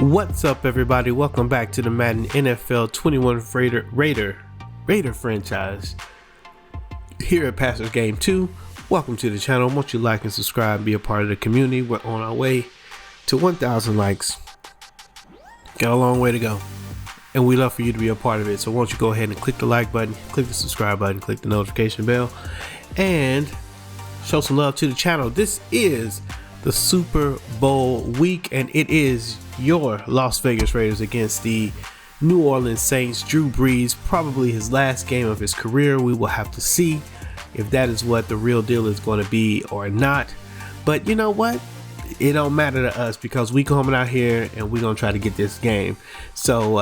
What's up, everybody? Welcome back to the Madden NFL 21 Raider franchise here at Pastors Game 2. Welcome to the channel. Won't you like and subscribe and be a part of the community? We're on our way to 1,000 likes. Got a long way to go, and we love for you to be a part of it. So won't you go ahead and click the like button, click the subscribe button, click the notification bell, and show some love to the channel. This is the Super Bowl week, and it is your Las Vegas Raiders against the New Orleans Saints. Drew Brees, probably his last game of his career. We will have to see if that is what the real deal is going to be or not. But you know what? It don't matter to us because we coming out here and we're going to try to get this game. So,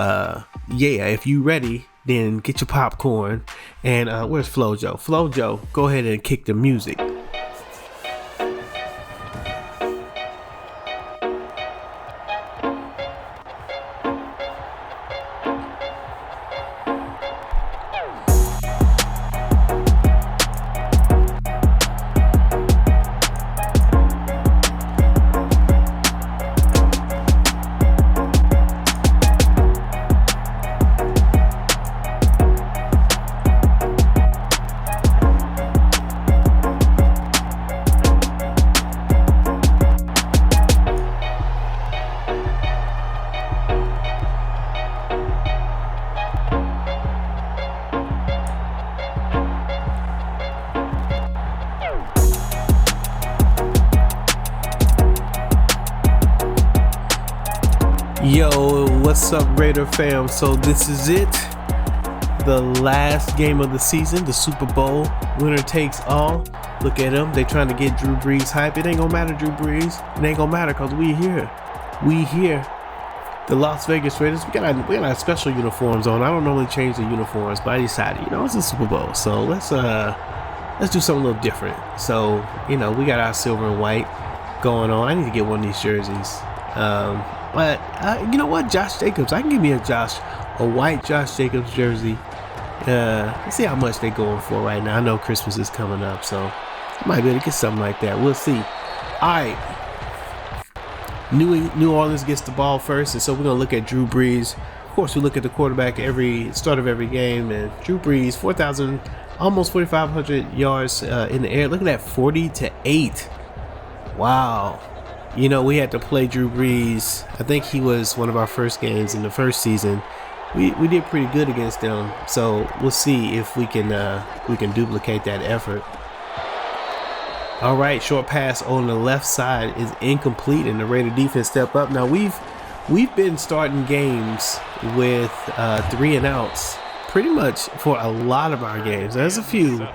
yeah, if you ready, then get your popcorn. And where's Flojo? Flojo, go ahead and kick the music. Yo, what's up, Raider fam? So this is it, the last game of the season, the Super Bowl. Winner takes all. Look at them, they trying to get Drew Brees hype. It ain't gonna matter, Drew Brees. It ain't gonna matter because we here. The Las Vegas Raiders. We got our special uniforms on. I don't normally change the uniforms, but I decided, it's a Super Bowl, so let's do something a little different. So we got our silver and white going on. I need to get one of these jerseys. But you know what, Josh Jacobs, I can give me a white Josh Jacobs jersey. Let's see how much they're going for right now. I know Christmas is coming up, so I might be able to get something like that. We'll see. All right, New Orleans gets the ball first, and so we're gonna look at Drew Brees. Of course, we look at the quarterback every start of every game, and Drew Brees, 4,000, almost 4,500 yards in the air. Look at that, 40-8. Wow. We had to play Drew Brees. I think he was one of our first games in the first season. We did pretty good against them, so we'll see if we can duplicate that effort. All right, short pass on the left side is incomplete, and the Raider defense step up. Now we've been starting games with 3 and outs pretty much for a lot of our games. There's a few.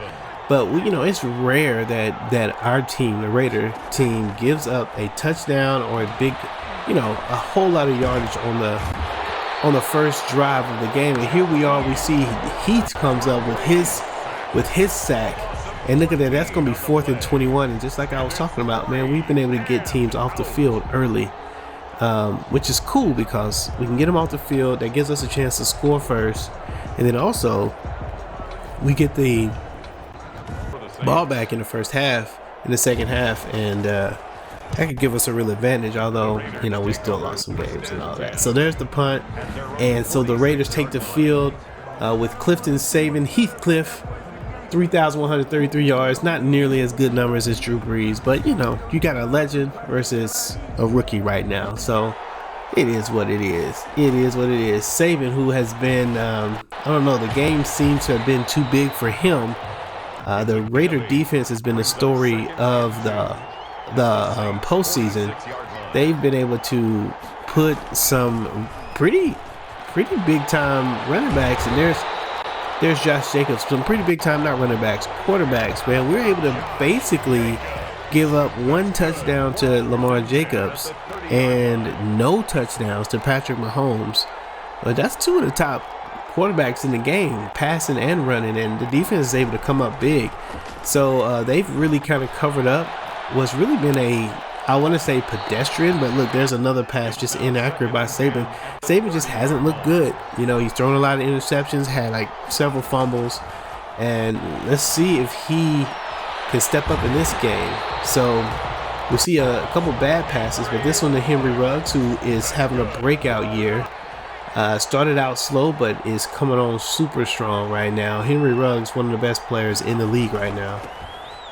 But it's rare that our team, the Raider team, gives up a touchdown or a big, a whole lot of yardage on the first drive of the game. And here we are. We see Heath comes up with his sack, and look at that. That's going to be 4th and 21. And just like I was talking about, man, we've been able to get teams off the field early, which is cool because we can get them off the field. That gives us a chance to score first, and then also we get the ball back in the second half, and that could give us a real advantage, although we still lost some games and all that. So there's the punt, and so the Raiders take the field with Clifton saving Heathcliff, 3,133 yards. Not nearly as good numbers as Drew Brees, but you got a legend versus a rookie right now, so it is what it is. Saban, who has been I don't know, the game seems to have been too big for him. The Raider defense has been the story of the postseason. They've been able to put some pretty big time running backs, and there's Josh Jacobs, some pretty big time, not running backs, quarterbacks. Man, we're able to basically give up 1 touchdown to Lamar Jacobs and no touchdowns to Patrick Mahomes. But that's 2 of the top quarterbacks in the game, passing and running, and the defense is able to come up big. So they've really kind of covered up what's really been I want to say pedestrian, but look, there's another pass just inaccurate by Saban. Saban just hasn't looked good. He's thrown a lot of interceptions, had like several fumbles, and let's see if he can step up in this game. So We see a couple bad passes, but this one to Henry Ruggs, who is having a breakout year. Started out slow, but is coming on super strong right now. Henry Ruggs, one of the best players in the league right now.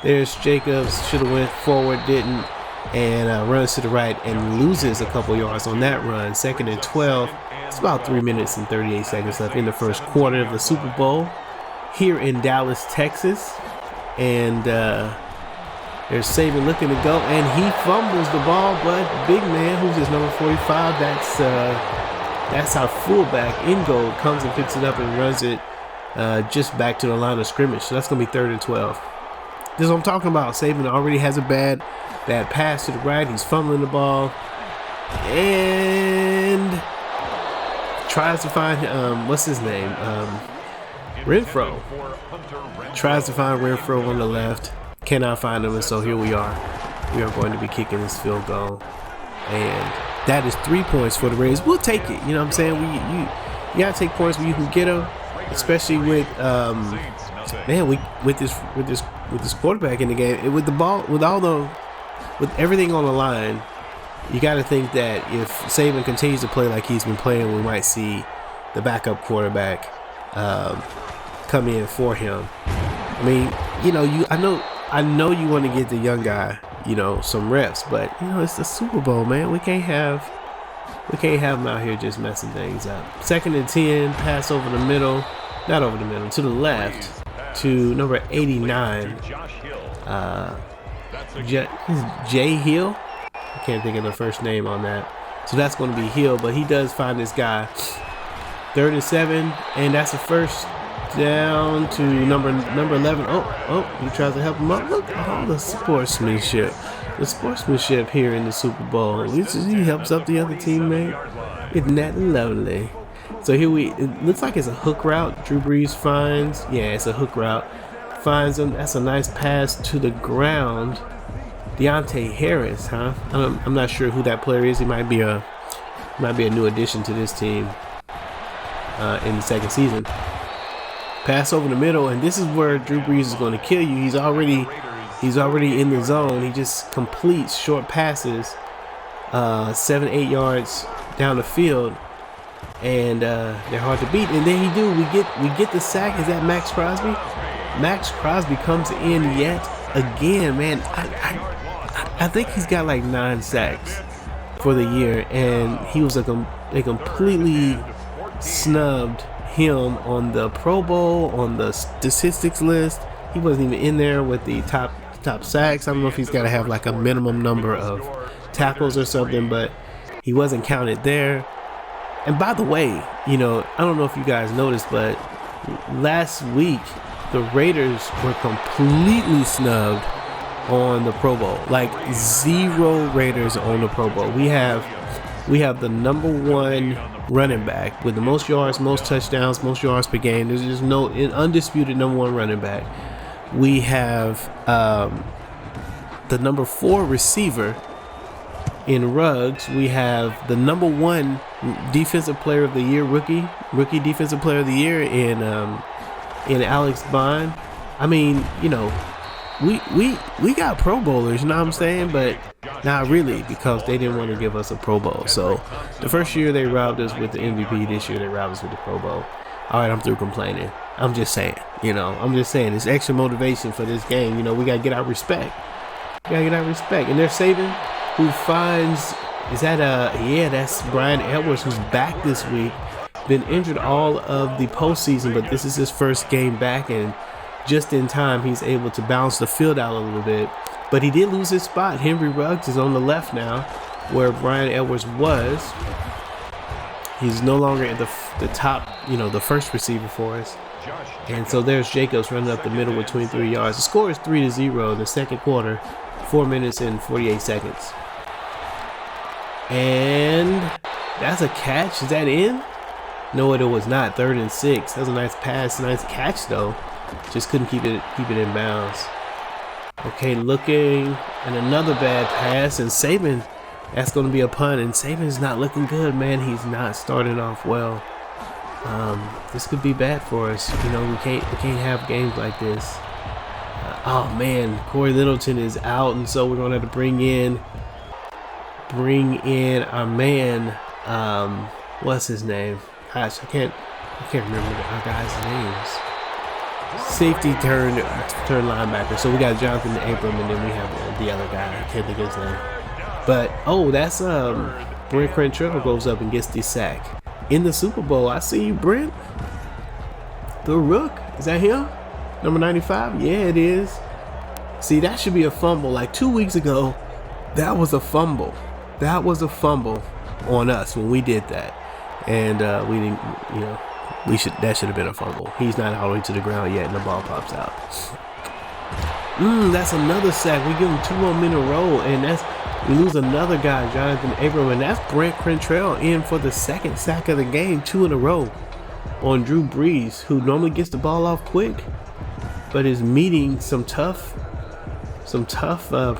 There's Jacobs, should have went forward, didn't, and runs to the right and loses a couple yards on that run. 2nd and 12. It's about 3 minutes and 38 seconds left in the first quarter of the Super Bowl here in Dallas, Texas. And there's Saban looking to go, and he fumbles the ball, but big man, who's his number 45, that's our fullback, Ingold, comes and picks it up and runs it just back to the line of scrimmage. So that's going to be 3rd and 12. This is what I'm talking about. Saban already has a bad pass to the right. He's fumbling the ball and tries to find, what's his name? Renfro. Tries to find Renfro on the left. Cannot find him, and so here we are. We are going to be kicking this field goal. And that is 3 points for the Rays. We'll take it. You know what I'm saying? You gotta take points when you can get them, especially with with this quarterback in the game, with the ball, with everything on the line. You got to think that if Saban continues to play like he's been playing, we might see the backup quarterback come in for him. I mean, I know you want to get the young guy, some reps, but it's the Super Bowl, man. We can't have him out here just messing things up. 2nd and 10, pass over the middle, not over the middle, to the left, to number 89. Jay Hill. I can't think of the first name on that. So that's going to be Hill, but he does find this guy. 3rd and 7, and that's the first down to number 11. Oh, he tries to help him up. Look at all the sportsmanship. The sportsmanship here in the Super Bowl. He helps up the other teammate. Isn't that lovely? So here it looks like it's a hook route. Drew Brees finds, it's a hook route. Finds him. That's a nice pass to the ground. Deontay Harris, huh? I'm not sure who that player is. He might be a new addition to this team in the 2nd season. Pass over the middle, and this is where Drew Brees is going to kill you. He's already in the zone. He just completes short passes, 7-8 yards down the field, and they're hard to beat. And then we get the sack. Is that Max Crosby? Max Crosby comes in yet again, man. I think he's got like 9 sacks for the year, and they completely snubbed him on the Pro Bowl, on the statistics list. He wasn't even in there with the top sacks. I don't know if he's got to have like a minimum number of tackles or something, but he wasn't counted there. And by the way, I don't know if you guys noticed, but last week the Raiders were completely snubbed on the Pro Bowl. Like 0 Raiders on the Pro Bowl. We have the number 1 running back with the most yards, most touchdowns, most yards per game. There's just no undisputed number 1 running back. We have the number 4 receiver in Ruggs. We have the number 1 defensive player of the year, rookie defensive player of the year in Alex Bond. I mean, we got Pro Bowlers, you know what I'm saying? But not really, because they didn't want to give us a Pro Bowl. So the first year they robbed us with the MVP. This year they robbed us with the Pro Bowl. All right, I'm through complaining. I'm just saying, it's extra motivation for this game. We got to get our respect. And they're Saban, who finds, that's Brian Edwards, who's back this week. Been injured all of the postseason, but this is his first game back, and just in time he's able to bounce the field out a little bit. But he did lose his spot. Henry Ruggs is on the left now, where Brian Edwards was. He's no longer at the top, the first receiver for us. And so there's Jacobs running up the middle with 23 yards. The score is 3-0 in the second quarter, 4 minutes and 48 seconds. And that's a catch. Is that in? No, it was not. 3rd and 6. That was a nice pass, nice catch though. Just couldn't keep it in bounds. Okay, looking, and another bad pass, and Saban, that's going to be a punt, and Saban's not looking good, man. He's not starting off well. This could be bad for us. We can't have games like this. Oh man, Corey Littleton is out, and so we're gonna have to bring in our man. What's his name? Gosh, I can't remember our guys' names. Safety turned linebacker. So we got Jonathan Abram, and then we have the other guy. I can't think of his name. But that's Brent Cantrell goes up and gets the sack in the Super Bowl. I see you, Brent. The Rook. Is that him? Number 95? Yeah, it is. See, that should be a fumble. Like 2 weeks ago, that was a fumble. That was a fumble on us when we did that. And we didn't, that should have been a fumble. He's not all the way to the ground yet, and the ball pops out. That's another sack. We give him 2 more men in a row, and we lose another guy, Jonathan Abram, and that's Brent Cantrell in for the second sack of the game, 2 in a row on Drew Brees, who normally gets the ball off quick, but is meeting some tough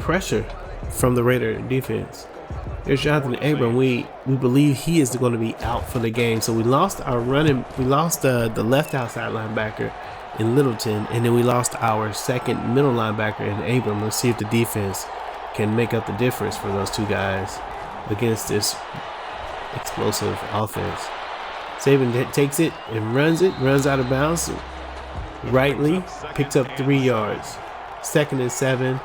pressure from the Raider defense. There's Jonathan Abram. We believe he is going to be out for the game. So we lost the left outside linebacker in Littleton, and then we lost our second middle linebacker in Abram. Let's see if the defense can make up the difference for those 2 guys against this explosive offense. Saban takes it and runs out of bounds. Rightly picks up 3 yards. 2nd and 7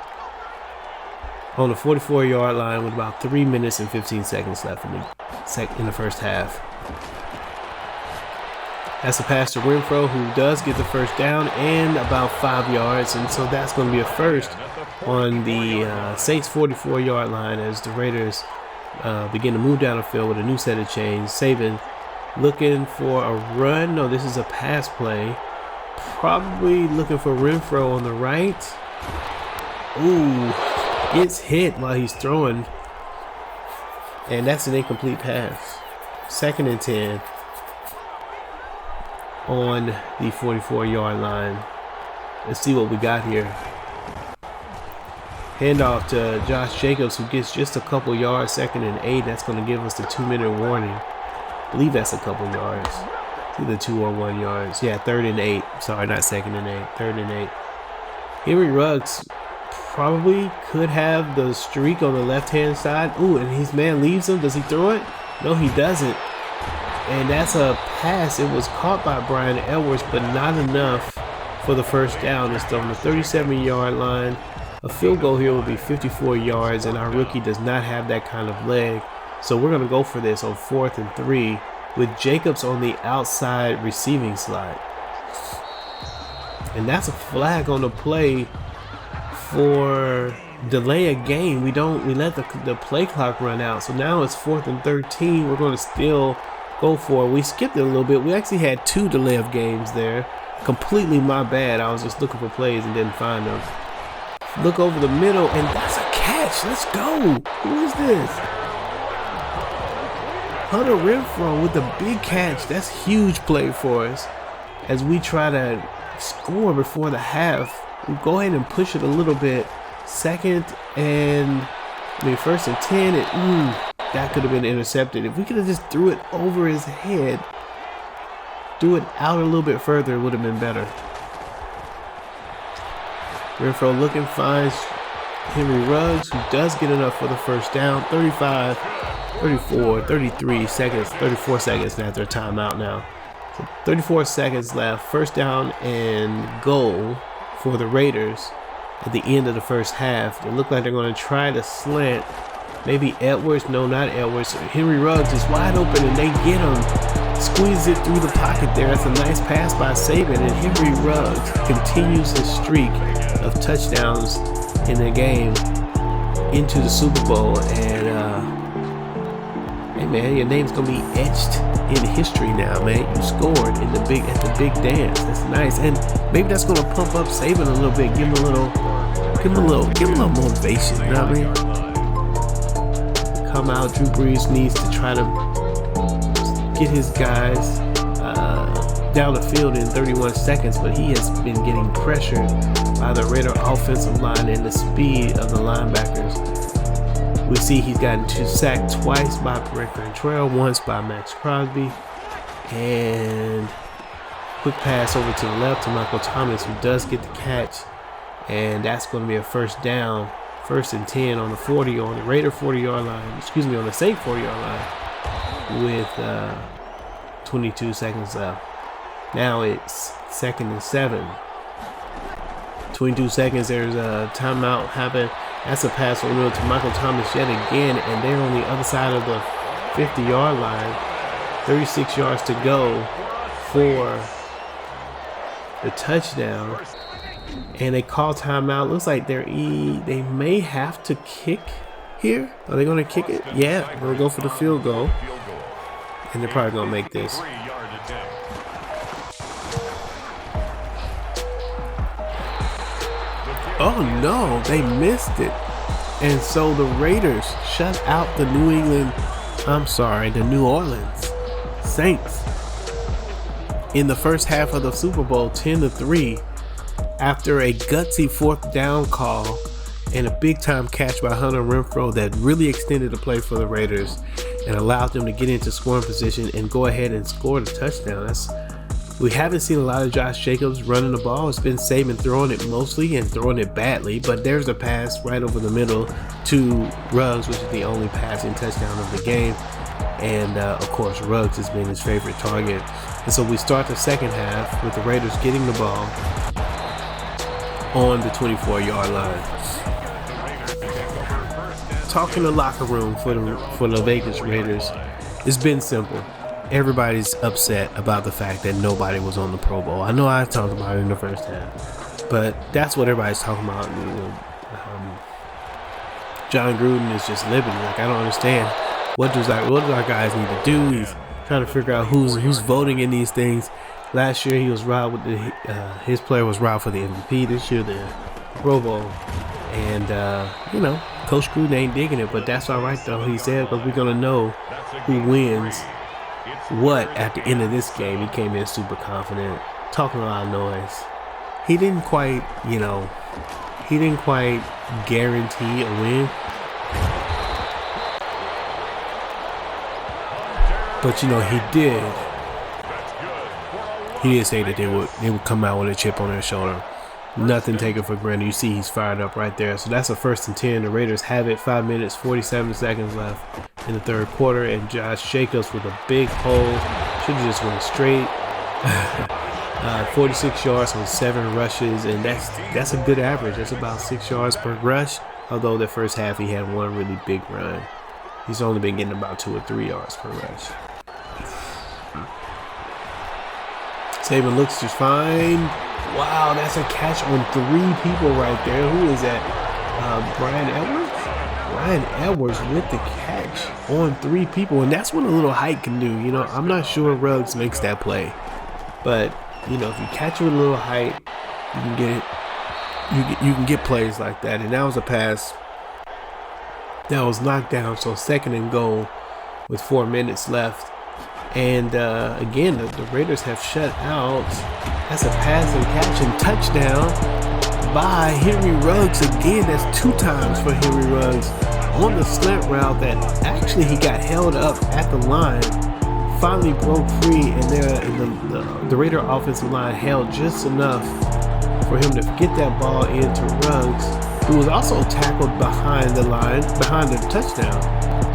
on the 44-yard line with about 3 minutes and 15 seconds left in the first half. That's a pass to Renfro, who does get the first down and about 5 yards, and so that's going to be a first on the Saints 44-yard line as the Raiders begin to move down the field with a new set of chains. Saban looking for a run. No, this is a pass play. Probably looking for Renfro on the right. Ooh, gets hit while he's throwing. And that's an incomplete pass. 2nd and 10 on the 44-yard line. Let's see what we got here. Handoff to Josh Jacobs, who gets just a couple yards. 2nd and 8. That's going to give us the 2-minute warning. I believe that's a couple yards. It's either 2 or 1 yards. Yeah, 3rd and 8. Sorry, not 2nd and 8. 3rd and 8. Henry Ruggs probably could have the streak on the left-hand side. Ooh, and his man leaves him. Does he throw it? No, he doesn't. And that's a pass. It was caught by Brian Edwards, but not enough for the first down. It's on the 37-yard line. A field goal here will be 54 yards, and our rookie does not have that kind of leg. So we're going to go for this on 4th and 3 with Jacobs on the outside receiving slot. And that's a flag on the play for delay a game. We let the play clock run out. So now it's 4th and 13. We're going to still go for it. We skipped it a little bit. We actually had 2 delay of games there. Completely my bad. I was just looking for plays and didn't find them. Look over the middle, and that's a catch. Let's go. Who is this? Hunter Renfro with the big catch. That's huge play for us as we try to score before the half. We go ahead and push it a little bit. 1st and 10. That could have been intercepted. If we could have just threw it over his head, threw it out a little bit further, it would have been better. Renfro looking, finds Henry Ruggs, who does get enough for the first down. 35, 34, 33 seconds, 34 seconds after a timeout now. So 34 seconds left. First down and goal for the Raiders at the end of the first half. They look like they're going to try to slant. Maybe Edwards. No, not Edwards. Henry Ruggs is wide open, and they get him. Squeeze it through the pocket there. That's a nice pass by Saban, and Henry Ruggs continues his streak of touchdowns in the game into the Super Bowl. And hey man, your name's gonna be etched in history now, man. You scored at the big dance. That's nice, and maybe that's gonna pump up Saban a little bit. Give him a little motivation. You know what I mean? Come out. Drew Brees needs to try to get his guys down the field in 31 seconds, but he has been getting pressured by the Raider offensive line and the speed of the linebackers. We see he's gotten sacked twice by Brent Cantrell, once by Max Crosby, and quick pass over to the left to Michael Thomas, who does get the catch and that's going to be a first down, 1st and 10 on the 40 on the Raider 40-yard line. Excuse me, on the Saint 40-yard line with 22 seconds left. Now it's 2nd and 7. 22 seconds. There's a timeout happen. That's a pass over to Michael Thomas yet again, and they're on the other side of the 50-yard line. 36 yards to go for the touchdown, and they call timeout. Looks like they may have to kick here. Are they going to kick it? Yeah, they're going to go for the field goal, and they're probably going to make this. Oh no, they missed it. And so the Raiders shut out the New Orleans Saints in the first half of the Super Bowl, 10-3, after a gutsy 4th down call and a big time catch by Hunter Renfrow that really extended the play for the Raiders and allowed them to get into scoring position and go ahead and score the touchdown. We haven't seen a lot of Josh Jacobs running the ball. It's been Saban throwing it mostly and throwing it badly, but there's a pass right over the middle to Ruggs, which is the only passing touchdown of the game. And of course, Ruggs has been his favorite target. And so we start the second half with the Raiders getting the ball on the 24-yard line. Talking the locker room for the Vegas Raiders, it's been simple. Everybody's upset about the fact that nobody was on the Pro Bowl. I know I talked about it in the first half, but that's what everybody's talking about. John Gruden is just living. Like, I don't understand. What does our guys need to do? He's trying to figure out who's voting in these things. Last year he was robbed with his player was robbed for the MVP. This year the Pro Bowl, and Coach Gruden ain't digging it, but that's all right though. He said, because we're gonna know who wins what at the end of this game. He came in super confident, talking a lot of noise. He didn't quite guarantee a win, but he did say that they would come out with a chip on their shoulder. Nothing taken for granted. You see he's fired up right there. So that's a 1st and 10. The Raiders have it. 5 minutes, 47 seconds left in the third quarter. And Josh Jacobs with a big hole. Should have just went straight. 46 yards on 7 rushes. And that's a good average. That's about 6 yards per rush. Although the first half he had one really big run. He's only been getting about 2 or 3 yards per rush. Saban looks just fine. Wow, that's a catch on 3 people right there. Who is that? Brian Edwards? Brian Edwards with the catch on 3 people. And that's what a little height can do. I'm not sure Ruggs makes that play. But, if you catch with a little height, you can get it. You can get plays like that. And that was a pass that was knocked down. So 2nd and goal with 4 minutes left. And again, the Raiders have shut out. That's a pass and catch and touchdown by Henry Ruggs. Again, that's 2 times for Henry Ruggs on the slant route that actually he got held up at the line. Finally broke free, and the Raider offensive line held just enough for him to get that ball into Ruggs, who was also tackled behind the line, behind the touchdown.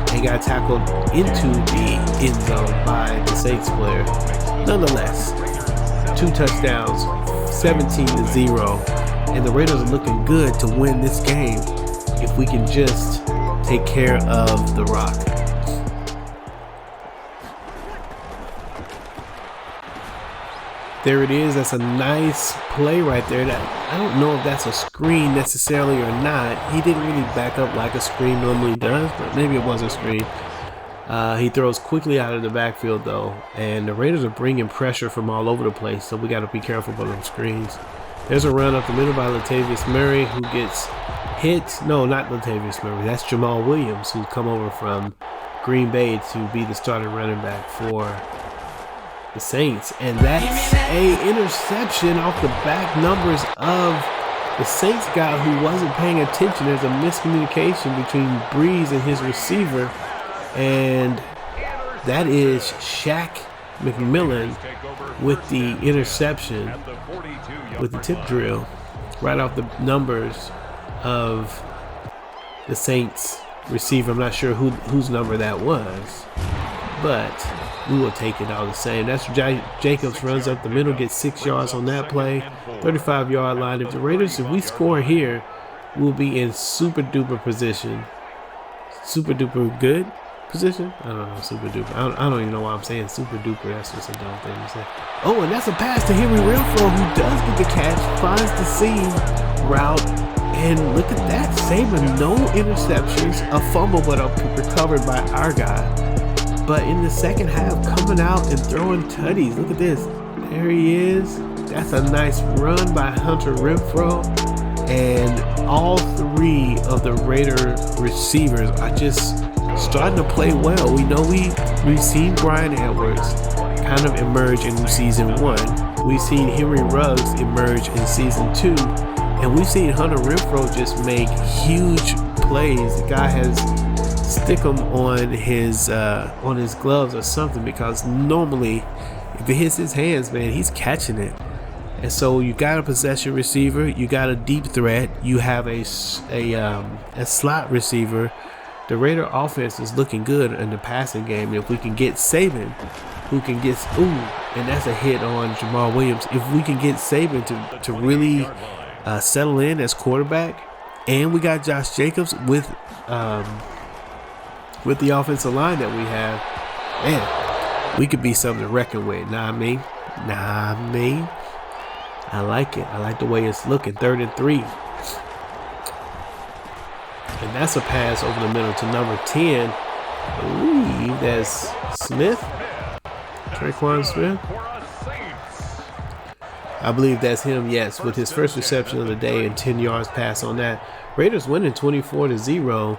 He got tackled into the end zone by the Saints player. Nonetheless, 2 touchdowns, 17-0, and the Raiders are looking good to win this game if we can just take care of the rock. There it is. That's a nice play right there. I don't know if that's a screen necessarily or not. He didn't really back up like a screen normally does, but maybe it was a screen. He throws quickly out of the backfield though, and the Raiders are bringing pressure from all over the place, so we got to be careful with those screens. There's a run up the middle by Latavius Murray, who gets hit. No, not Latavius Murray. That's Jamal Williams, who's come over from Green Bay to be the starting running back for the Saints, and that's a interception off the back numbers of the Saints guy who wasn't paying attention. There's a miscommunication between Brees and his receiver, and that is Shaq McMillan with the interception with the tip drill. right off the numbers of the Saints receiver. I'm not sure whose number that was, but we will take it all the same. That's Jacobs runs up the middle, gets 6 yards on that play, 35-yard line. If the Raiders, if we score here, we'll be in super duper position. Super duper good position? I don't know, super duper. I don't even know why I'm saying super duper. That's just a dumb thing to say. Oh, and that's a pass to Henry Renfrow, who does get the catch, finds the seam route, and look at that. Saving no interceptions, a fumble, but recovered by our guy. But in the second half, coming out and throwing tutties. Look at this. There he is. That's a nice run by Hunter Renfrow. And all 3 of the Raider receivers are just starting to play well. We know we've seen Brian Edwards kind of emerge in season 1. We've seen Henry Ruggs emerge in season 2. And we've seen Hunter Renfrow just make huge plays. The guy has stick him on his gloves or something, because normally if it hits his hands, man, he's catching it. And so you got a possession receiver, you got a deep threat, you have a slot receiver. The Raider offense is looking good in the passing game. If we can get Saban, who can get and that's a hit on Jamal Williams. If we can get Saban to really settle in as quarterback, and we got Josh Jacobs with the offensive line that we have, man, we could be something to reckon with. Nah, me. I like it. I like the way it's looking. 3rd and 3. And that's a pass over the middle to number 10. Ooh, that's Smith. Traquan Smith. I believe that's him, yes, with his first reception of the day and 10 yards pass on that. Raiders winning 24-0.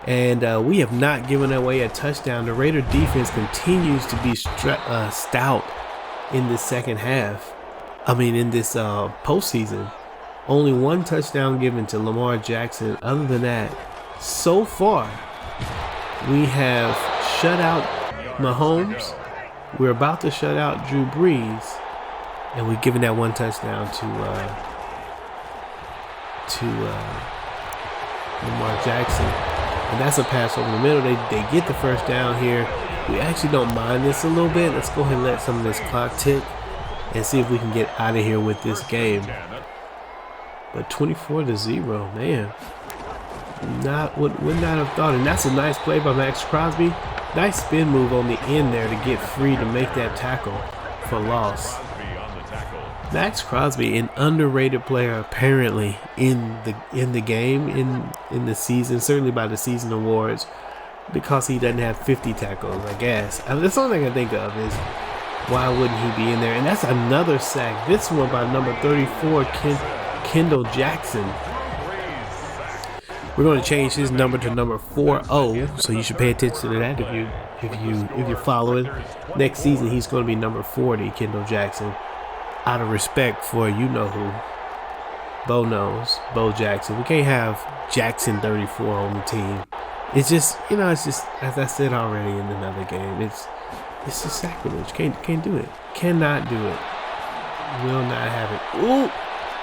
And we have not given away a touchdown. The Raider defense continues to be stout in this second half. In this postseason. Only 1 touchdown given to Lamar Jackson. Other than that, so far, we have shut out Mahomes. We're about to shut out Drew Brees. And we've given that 1 touchdown to Lamar Jackson. And that's a pass over the middle. They get the first down here. We actually don't mind this a little bit. Let's go ahead and let some of this clock tick and see if we can get out of here with this game. But 24-0, man. Would not have thought. And that's a nice play by Max Crosby. Nice spin move on the end there to get free to make that tackle for loss. Max Crosby, an underrated player apparently in the game, in the season, certainly by the season awards, because he doesn't have 50 tackles, I guess. That's the only thing I think of is, why wouldn't he be in there? And that's another sack. This one by number 34, Kendall Jackson. We're going to change his number to number 40, so you should pay attention to that if you're following. Next season, he's going to be number 40, Kendall Jackson. Out of respect for you know who. Bo Jackson. We can't have Jackson 34 on the team. It's just as I said already in another game, it's just sacrilege. Can't do it. Cannot do it. Will not have it. Ooh,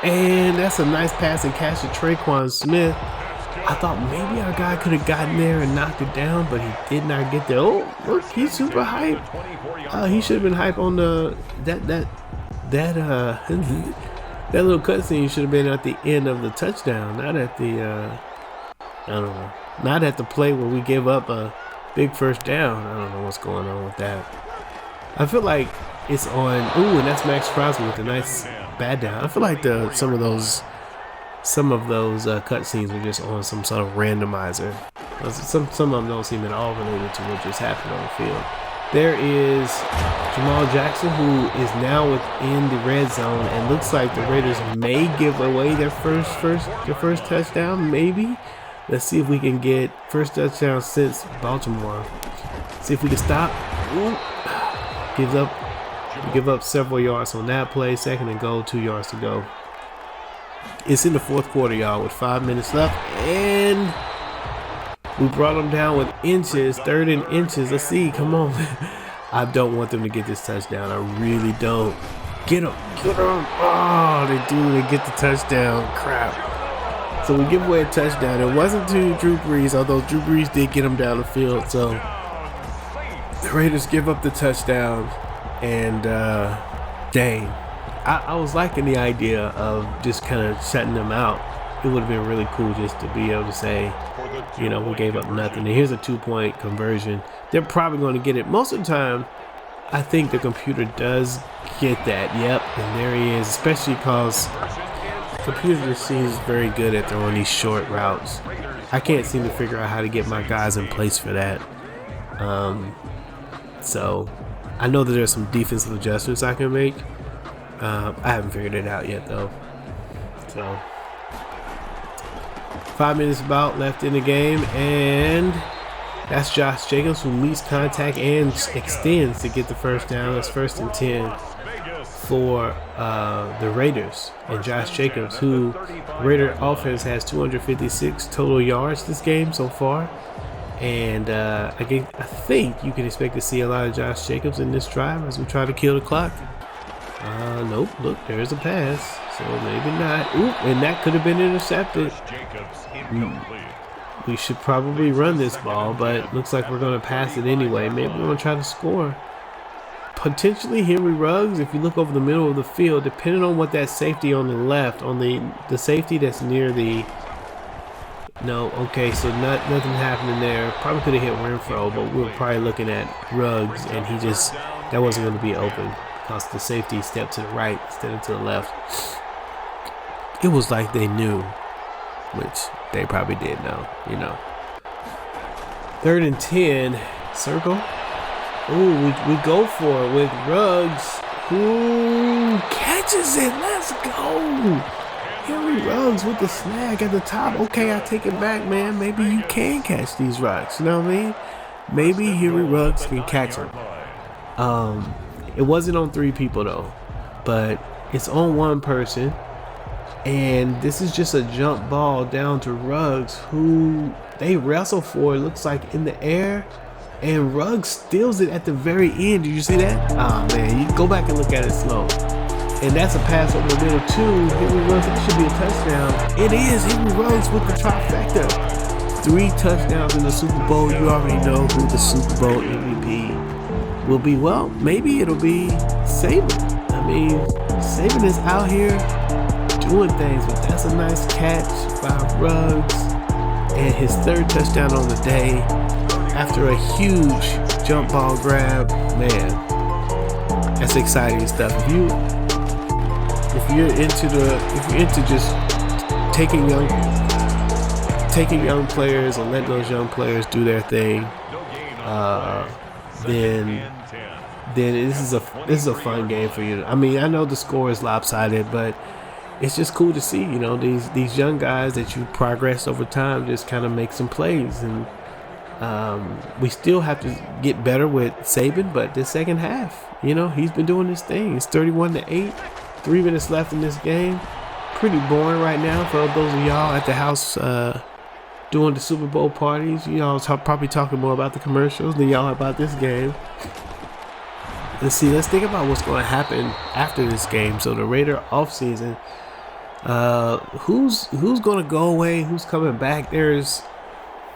and that's a nice pass and catch to Traquan Smith. I thought maybe our guy could have gotten there and knocked it down, but he did not get there. Oh, look, he's super hype. He should have been hype on that little cutscene should have been at the end of the touchdown, not at the not at the play where we give up a big first down. I don't know what's going on with that. I feel like it's on. Ooh, and that's Max Crosby with a nice bad down. I feel like some of those cutscenes were just on some sort of randomizer. Some of them don't seem at all related to what just happened on the field. There is Jamal Jackson, who is now within the red zone, and looks like the Raiders may give away their first touchdown. Maybe. Let's see if we can get first touchdown since Baltimore. See if we can stop. Ooh. Give up several yards on that play. 2nd and goal, 2 yards to go. It's in the 4th quarter, y'all, with 5 minutes left, and we brought them down with inches, 3rd and inches. Let's see, come on. I don't want them to get this touchdown. I really don't. Get him. Get him. Oh, they do. They get the touchdown. Crap. So we give away a touchdown. It wasn't to Drew Brees, although Drew Brees did get him down the field. So the Raiders give up the touchdown. And dang, I was liking the idea of just kind of shutting them out. It would have been really cool just to be able to say, you know, we gave up nothing. And here's a 2-point conversion. They're probably going to get it. Most of the time, I think the computer does get that. Yep, and there he is, especially because the computer just seems very good at throwing these short routes. I can't seem to figure out how to get my guys in place for that. So I know that there's some defensive adjustments I can make. I haven't figured it out yet, though. So 5 minutes about left in the game, and that's Josh Jacobs who meets contact and extends to get the first down. That's 1st and 10 for the Raiders. And Josh Jacobs, who Raider offense has 256 total yards this game so far. And I think you can expect to see a lot of Josh Jacobs in this drive as we try to kill the clock. Nope, look, there's a pass. So maybe not. Ooh, and that could have been intercepted. We should probably run this ball, but looks like we're going to pass it anyway. Maybe we're going to try to score. Potentially Henry Ruggs, if you look over the middle of the field, depending on what that safety on the left, on the safety that's near the... No, okay, so nothing happening there. Probably could have hit Renfro, but we were probably looking at Ruggs, and that wasn't going to be open because the safety stepped to the right instead of to the left. It was like they knew, which they probably did know, you know. 3rd and 10, circle. Ooh, we go for it with Ruggs, who catches it. Let's go. Henry Ruggs with the snag at the top. Okay, I take it back, man. Maybe you can catch these rocks. You know what I mean? Maybe Henry Ruggs can catch them. It wasn't on 3 people though, but it's on 1 person. And this is just a jump ball down to Ruggs, who they wrestle for, it looks like, in the air. And Ruggs steals it at the very end. Did you see that? Oh, man, you go back and look at it slow. And that's a pass over the middle, too. Henry Ruggs, that should be a touchdown. It is Henry Ruggs with the trifecta. 3 touchdowns in the Super Bowl. You already know who the Super Bowl MVP will be. Well, maybe it'll be Saban. I mean, Saban is out here doing things, but that's a nice catch by Ruggs, and his 3rd touchdown on the day after a huge jump ball grab. Man, that's exciting stuff. If you're into just taking young players and letting those young players do their thing, then this is a fun game for you. I mean, I know the score is lopsided, but it's just cool to see, you know, these young guys that you progress over time just kind of make some plays. And we still have to get better with Saban, but the second half, you know, he's been doing his thing. It's 31-8, 3 minutes left in this game. Pretty boring right now for those of y'all at the house doing the Super Bowl parties. Y'all probably talking more about the commercials than y'all about this game. Let's think about what's going to happen after this game. So the Raider offseason, who's going to go away? Who's coming back?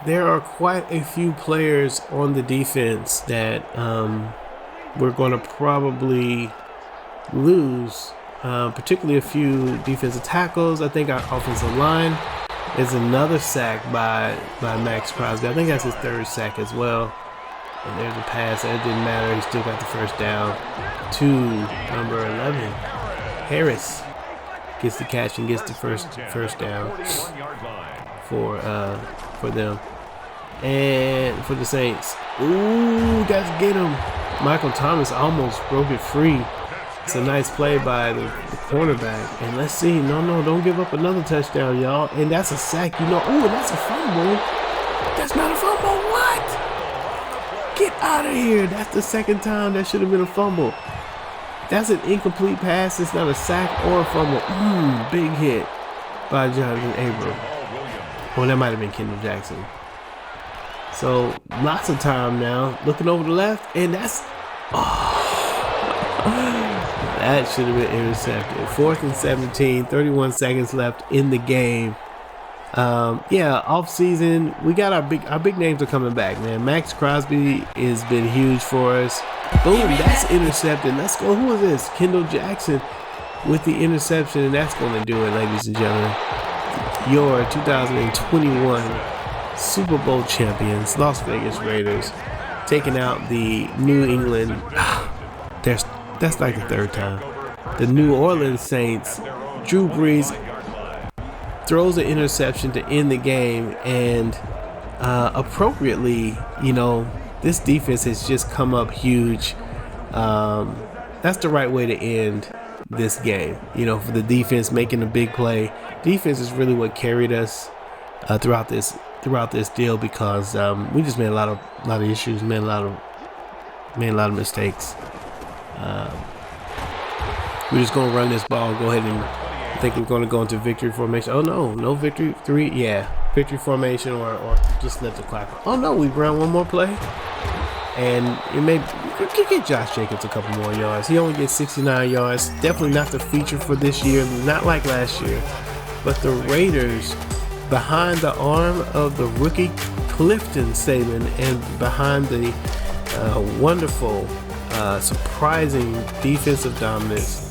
There are quite a few players on the defense that we're going to probably lose, particularly a few defensive tackles. I think our offensive line is another sack by Max Crosby. I think that's his 3rd sack as well. And there's a pass. That didn't matter. He still got the first down to number 11. Harris gets the catch and gets the first down for them. And for the Saints. Ooh, that's get him. Michael Thomas almost broke it free. It's a nice play by the cornerback. And let's see. No, don't give up another touchdown, y'all. And that's a sack, you know. Ooh, that's a fumble. That's not a fumble. What? Get out of here. That's the 2nd time that should have been a fumble. That's an incomplete pass. It's not a sack or a fumble. Big hit by Jonathan Abram. Well, that might have been Kendall Jackson. So, lots of time now. Looking over the left, and that's... That should have been intercepted. 4th and 17, 31 seconds left in the game. Yeah, off season, we got our big names are coming back, man. Max Crosby has been huge for us. Boom, that's intercepted. Let's go. Who is this? Kendall Jackson with the interception, and that's going to do it, ladies and gentlemen. Your 2021 Super Bowl champions, Las Vegas Raiders, taking out the New England. That's like the 3rd time. The New Orleans Saints. Drew Brees throws an interception to end the game, and appropriately, this defense has just come up huge. That's the right way to end this game. For the defense making a big play. Defense is really what carried us throughout this deal, because we just made a lot of issues, made a lot of mistakes. We're just gonna run this ball, go ahead, and I think we're gonna go into victory formation. Oh no victory 3, victory formation, or just let the clock. Oh no, we ran one more play, and we could get Josh Jacobs a couple more yards. He only gets 69 yards. Definitely not the feature for this year, not like last year. But the Raiders, behind the arm of the rookie Clifton Saban, and behind the wonderful, surprising defensive dominance,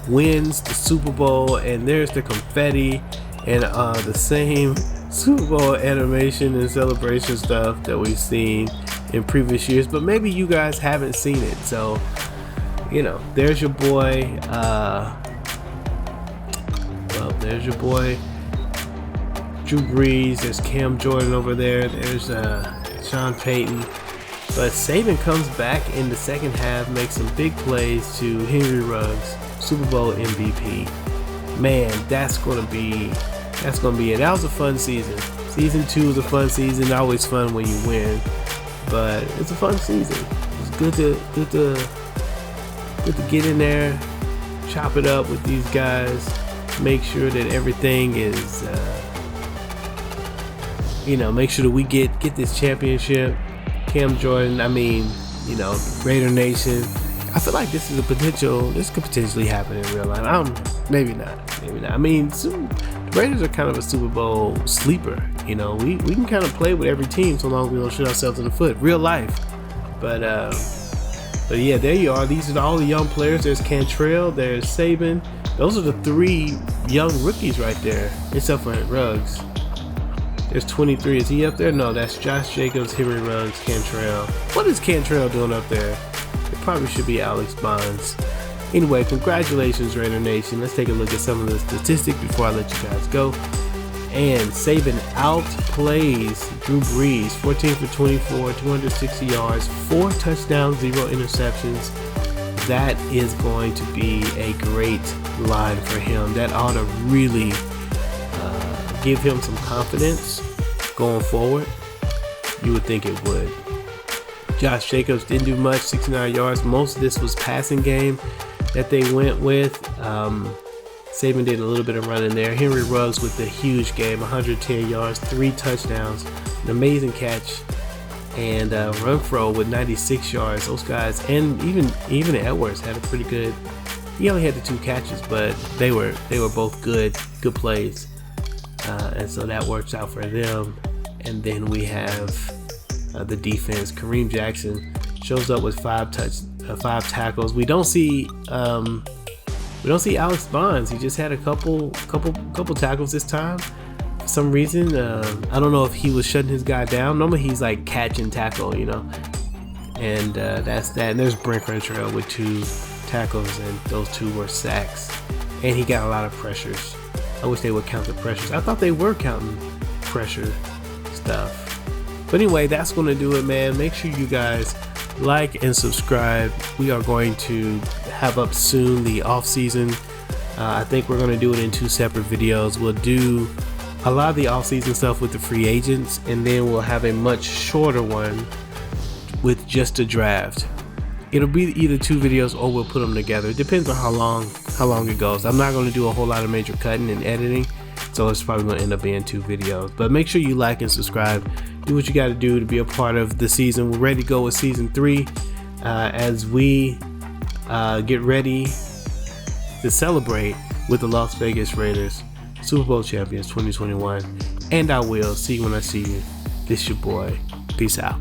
wins the Super Bowl. And there's the confetti and the same Super Bowl animation and celebration stuff that we've seen in previous years, but maybe you guys haven't seen it. So there's your boy. There's your boy Drew Brees. There's Cam Jordan over there. There's Sean Payton. But Saban comes back in the second half, makes some big plays to Henry Ruggs, Super Bowl MVP. Man, that's gonna be it. That was a fun season. Season 2 was a fun season. Always fun when you win, but it's a fun season. It's good to get in there, chop it up with these guys, make sure that everything is, make sure that we get this championship. Cam Jordan, Raider Nation. I feel like this could potentially happen in real life. Maybe not. I mean, the Raiders are kind of a Super Bowl sleeper. We can kind of play with every team so long as we don't shoot ourselves in the foot. Real life. But yeah, there you are. These are all the young players. There's Cantrell, there's Saban. Those are the 3 young rookies right there, except for Ruggs. There's 23. Is he up there? No, that's Josh Jacobs, Henry Ruggs, Cantrell. What is Cantrell doing up there? It probably should be Alex Bonds. Anyway, congratulations, Raider Nation. Let's take a look at some of the statistics before I let you guys go. And Saban outplays Drew Brees, 14 for 24, 260 yards, 4 touchdowns, 0 interceptions. That is going to be a great line for him. That ought to really give him some confidence going forward. You would think it would. Josh Jacobs didn't do much, 69 yards. Most of this was passing game that they went with. Saban did a little bit of running there. Henry Ruggs with the huge game, 110 yards, 3 touchdowns, an amazing catch, and Renfro with 96 yards. Those guys, and even Edwards had a pretty good. He only had the 2 catches, but they were both good plays. And so that works out for them. And then we have the defense. Kareem Jackson shows up with 5 tackles. We don't see Alex Bonds. He just had a couple tackles this time. For some reason, I don't know if he was shutting his guy down. Normally he's like catch and tackle, And that's that. And there's Brent Renfro with 2 tackles, and those 2 were sacks. And he got a lot of pressures. I wish they would count the pressures. I thought they were counting pressure stuff. But anyway, that's going to do it, man. Make sure you guys like and subscribe. We are going to have up soon the off season. I think we're going to do it in 2 separate videos. We'll do a lot of the off season stuff with the free agents, and then we'll have a much shorter one with just a draft. It'll be either 2 videos or we'll put them together. It depends on how long it goes. I'm not going to do a whole lot of major cutting and editing, so it's probably going to end up being 2 videos. But make sure you like and subscribe. Do what you got to do to be a part of the season. We're ready to go with season 3 as we Get ready to celebrate with the Las Vegas Raiders, Super Bowl champions 2021. And I will see you when I see you. This your boy. Peace out.